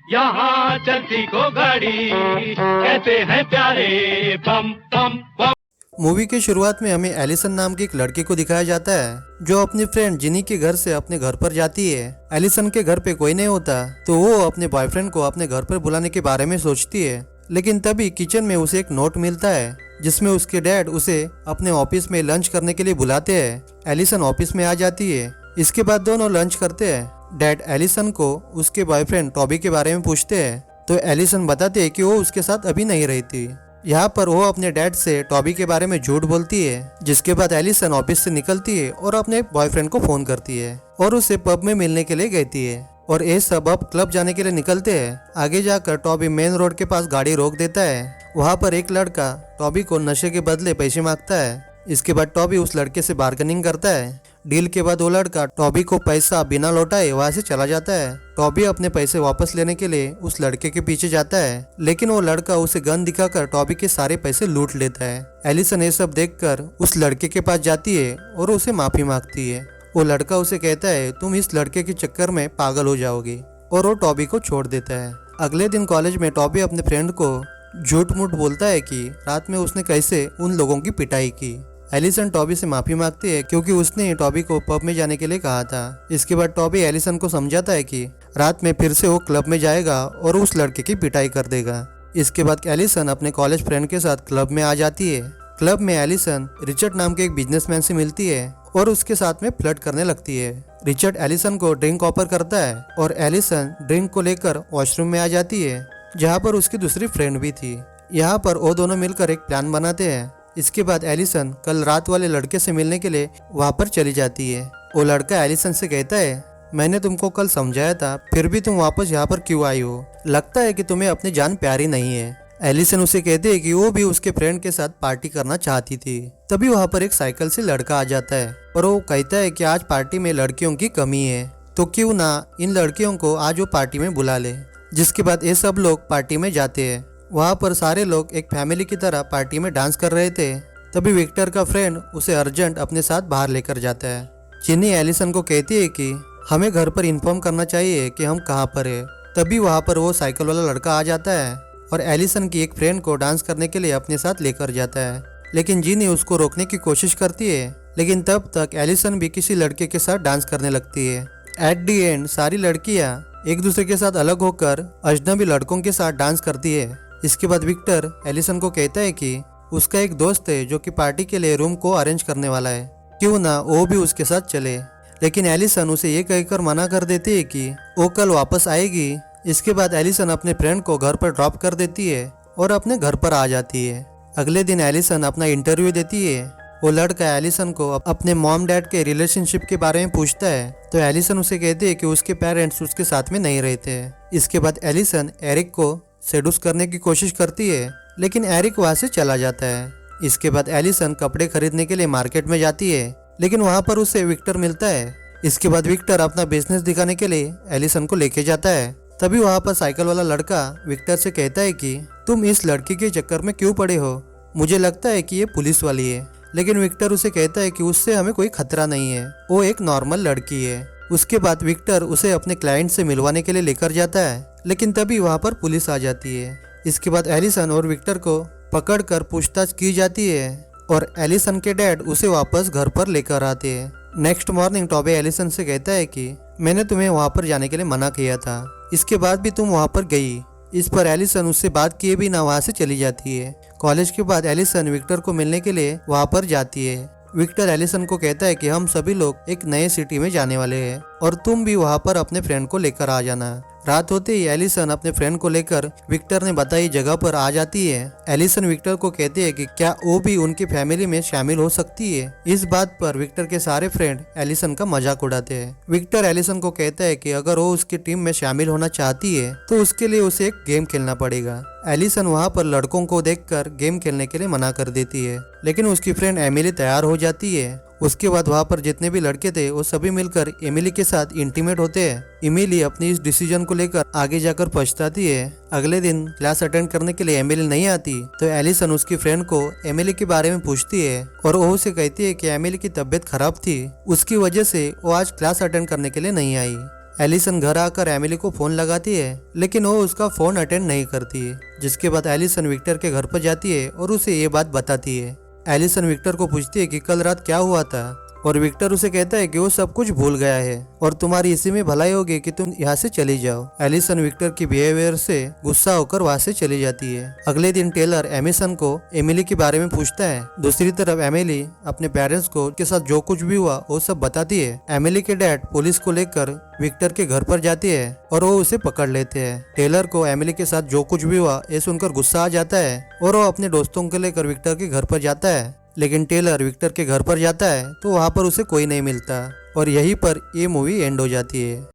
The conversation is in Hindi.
यहाँ चलती को गाड़ी कहते हैं प्यारे बम बम बम। मूवी की शुरुआत में हमें एलिसन नाम की एक लड़की को दिखाया जाता है जो अपनी फ्रेंड जिनी के घर से अपने घर पर जाती है। एलिसन के घर पे कोई नहीं होता तो वो अपने बॉयफ्रेंड को अपने घर पर बुलाने के बारे में सोचती है, लेकिन तभी किचन में उसे एक नोट मिलता है जिसमें उसके डैड उसे अपने ऑफिस में लंच करने के लिए बुलाते हैं। एलिसन ऑफिस में आ जाती है। इसके बाद दोनों लंच करते हैं। डैड एलिसन को उसके बॉयफ्रेंड टॉबी के बारे में पूछते हैं तो एलिसन बताते हैं कि वो उसके साथ अभी नहीं रहती। यहाँ पर वो अपने डैड से टॉबी के बारे में झूठ बोलती है, जिसके बाद एलिसन ऑफिस से निकलती है और अपने बॉयफ्रेंड को फोन करती है और उसे पब में मिलने के लिए कहती है और ये सब अब क्लब जाने के लिए निकलते हैं। आगे जाकर टॉबी मेन रोड के पास गाड़ी रोक देता है। वहाँ पर एक लड़का टॉबी को नशे के बदले पैसे मांगता है। इसके बाद टॉबी उस लड़के से बार्गेनिंग करता है। डील के बाद वो लड़का टॉबी को पैसा बिना लौटाए वहाँ से चला जाता है। टॉबी अपने पैसे वापस लेने के लिए उस लड़के के पीछे जाता है, लेकिन वो लड़का उसे गन दिखाकर टॉबी के सारे पैसे लूट लेता है। एलिसन ये सब देखकर उस लड़के के पास जाती है और उसे माफी मांगती है। वो लड़का उसे कहता है तुम इस लड़के के चक्कर में पागल हो जाओगी, और वो टॉबी को छोड़ देता है। अगले दिन कॉलेज में टॉबी अपने फ्रेंड को झूठ मूठ बोलता है कि रात में उसने कैसे उन लोगों की पिटाई की। एलिसन टॉबी से माफी मांगती है क्योंकि उसने टॉबी को पब में जाने के लिए कहा था। इसके बाद टॉबी एलिसन को समझाता है कि रात में फिर से वो क्लब में जाएगा और उस लड़के की पिटाई कर देगा। इसके बाद एलिसन अपने कॉलेज फ्रेंड के साथ क्लब में आ जाती है। क्लब में एलिसन रिचर्ड नाम के एक बिजनेसमैन से मिलती है और उसके साथ में फ्लर्ट करने लगती है। रिचर्ड एलिसन को ड्रिंक ऑफर करता है और एलिसन ड्रिंक को लेकर वॉशरूम में आ जाती है, जहाँ पर उसकी दूसरी फ्रेंड भी थी। यहाँ पर वो दोनों मिलकर एक प्लान बनाते हैं। इसके बाद एलिसन कल रात वाले लड़के से मिलने के लिए वहाँ पर चली जाती है। वो लड़का एलिसन से कहता है मैंने तुमको कल समझाया था, फिर भी तुम वापस यहाँ पर क्यों आई हो? लगता है कि तुम्हें अपनी जान प्यारी नहीं है। एलिसन उसे कहते हैं कि वो भी उसके फ्रेंड के साथ पार्टी करना चाहती थी। तभी वहाँ पर एक साइकिल से लड़का आ जाता है और वो कहता है कि आज पार्टी में लड़कियों की कमी है, तो क्यों ना इन लड़कियों को आज वो पार्टी में बुला ले। जिसके बाद ये सब लोग पार्टी में जाते हैं। वहाँ पर सारे लोग एक फैमिली की तरह पार्टी में डांस कर रहे थे। तभी विक्टर का फ्रेंड उसे अर्जेंट अपने साथ बाहर लेकर जाता है। जिनी एलिसन को कहती है कि हमें घर पर इन्फॉर्म करना चाहिए कि हम कहाँ पर है। तभी वहाँ पर वो साइकिल वाला लड़का आ जाता है और एलिसन की एक फ्रेंड को डांस करने के लिए अपने साथ लेकर जाता है, लेकिन जिनी उसको रोकने की कोशिश करती है। लेकिन तब तक एलिसन भी किसी लड़के के साथ डांस करने लगती है। एट दी एंड सारी लड़कियां एक दूसरे के साथ अलग होकर अजनबी लड़कों के साथ डांस करती है। इसके बाद विक्टर एलिसन को कहता है कि उसका एक दोस्त है जो कि पार्टी के लिए रूम को अरेंज करने वाला है, क्यों ना वो भी उसके साथ चले। लेकिन एलिसन उसे ये कहकर मना कर देती है कि वो कल वापस आएगी। इसके बाद एलिसन अपने फ्रेंड को घर पर ड्रॉप कर देती है और अपने घर पर आ जाती है। अगले दिन एलिसन अपना इंटरव्यू देती है। वो लड़का एलिसन को अपने मॉम डैड के रिलेशनशिप के बारे में पूछता है तो एलिसन उसे कहती है कि उसके पेरेंट्स उसके साथ में नहीं रहते। इसके बाद एलिसन एरिक को सेडुस करने की कोशिश करती है, लेकिन एरिक वहाँ से चला जाता है। इसके बाद एलिसन कपड़े खरीदने के लिए मार्केट में जाती है, लेकिन वहाँ पर उसे विक्टर मिलता है। इसके बाद विक्टर अपना बिजनेस दिखाने के लिए एलिसन को लेके जाता है। तभी वहाँ पर साइकिल वाला लड़का विक्टर से कहता है कि तुम इस लड़की के चक्कर में क्यों पड़े हो? मुझे लगता है कि ये पुलिस वाली है। लेकिन विक्टर उसे कहता है कि उससे हमें कोई खतरा नहीं है, वो एक नॉर्मल लड़की है। उसके बाद विक्टर उसे अपने क्लाइंट से मिलवाने के लिए लेकर जाता है, लेकिन तभी वहाँ पर पुलिस आ जाती है। इसके बाद एलिसन और विक्टर को पकड़कर पूछताछ की जाती है और एलिसन के डैड उसे वापस घर पर लेकर आते हैं। नेक्स्ट मॉर्निंग टॉबी एलिसन से कहता है कि मैंने तुम्हें वहाँ पर जाने के लिए मना किया था, इसके बाद भी तुम वहाँ पर गई। इस पर एलिसन उससे बात किए भी ना वहाँ से चली जाती है। कॉलेज के बाद एलिसन विक्टर को मिलने के लिए वहाँ पर जाती है। विक्टर एलिसन को कहता है कि हम सभी लोग एक नए सिटी में जाने वाले हैं और तुम भी वहाँ पर अपने फ्रेंड को लेकर आ जाना। रात होते ही एलिसन अपने फ्रेंड को लेकर विक्टर ने बताई जगह पर आ जाती है। एलिसन विक्टर को कहती है कि क्या वो भी उनकी फैमिली में शामिल हो सकती है। इस बात पर विक्टर के सारे फ्रेंड एलिसन का मजाक उड़ाते हैं। विक्टर एलिसन को कहता है कि अगर वो उसकी टीम में शामिल होना चाहती है तो उसके लिए उसे एक गेम खेलना पड़ेगा। एलिसन वहाँ पर लड़कों को देखकर गेम खेलने के लिए मना कर देती है, लेकिन उसकी फ्रेंड एमिली तैयार हो जाती है। उसके बाद वहाँ पर जितने भी लड़के थे वो सभी मिलकर एमिली के साथ इंटीमेट होते हैं। एमिली अपनी इस डिसीजन को लेकर आगे जाकर पछताती है। अगले दिन क्लास अटेंड करने के लिए एमिली नहीं आती तो एलिसन उसकी फ्रेंड को एमिली के बारे में पूछती है और वो उसे कहती है कि एमिली की तबीयत खराब थी, उसकी वजह से वो आज क्लास अटेंड करने के लिए नहीं आई। एलिसन घर आकर एमिली को फोन लगाती है, लेकिन वो उसका फोन अटेंड नहीं करती है। जिसके बाद एलिसन विक्टर के घर पर जाती है और उसे ये बात बताती है। एलिसन विक्टर को पूछती है कि कल रात क्या हुआ था, और विक्टर उसे कहता है कि वो सब कुछ भूल गया है और तुम्हारी इसी में भलाई होगी कि तुम यहाँ से चली जाओ। एलिसन विक्टर की बिहेवियर से गुस्सा होकर वहाँ से चली जाती है। अगले दिन टेलर एमिसन को एमिली के बारे में पूछता है। दूसरी तरफ एमिली अपने पेरेंट्स को उसके साथ जो कुछ भी हुआ वो सब बताती है। एमिली के डैड पुलिस को लेकर विक्टर के घर पर जाती है और वो उसे पकड़ लेते हैं। टेलर को एमिली के साथ जो कुछ भी हुआ ये सुनकर गुस्सा आ जाता है और वो अपने दोस्तों को लेकर विक्टर के घर पर जाता है। लेकिन टेलर विक्टर के घर पर जाता है तो वहाँ पर उसे कोई नहीं मिलता और यहीं पर ये मूवी एंड हो जाती है।